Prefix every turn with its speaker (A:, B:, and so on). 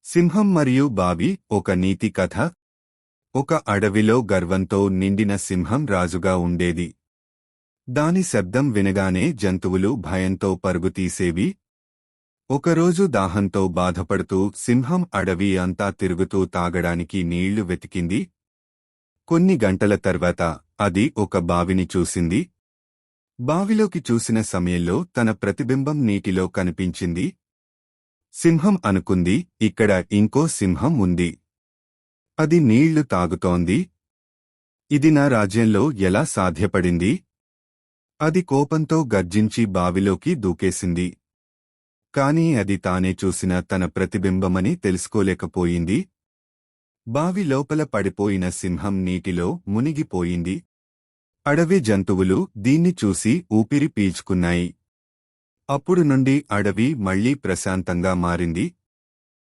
A: సింహం మరియు బావి ఒక నీతి కథ. ఒక అడవిలో గర్వంతో నిండిన సింహం రాజుగా ఉండేది. దాని శబ్దం వినగానే జంతువులు భయంతో పరుగుతీసేవి. ఒకరోజు దాహంతో బాధపడుతూ సింహం అడవి అంతా తిరుగుతూ తాగడానికి నీళ్లు వెతికింది. కొన్ని గంటల తర్వాత అది ఒక బావిని చూసింది. బావిలోకి చూసిన సమయంలో తన ప్రతిబింబం నీటిలో కనిపించింది. సింహం అనుకుంది, ఇక్కడ ఇంకో సింహం ఉంది. అది నీళ్లు తాగుతోంది. ఇది నా రాజ్యంలో ఎలా సాధ్యపడింది? అది కోపంతో గర్జించి బావిలోకి దూకేసింది. కాని అది తానే చూసిన తన ప్రతిబింబమని తెలుసుకోలేకపోయింది. బావి లోపల పడిపోయిన సింహం నీటిలో మునిగిపోయింది. అడవి జంతువులు దీన్ని చూసి ఊపిరి పీల్చుకున్నాయి. అప్పుడు నుండి అడవి మళ్లీ ప్రశాంతంగా మారింది.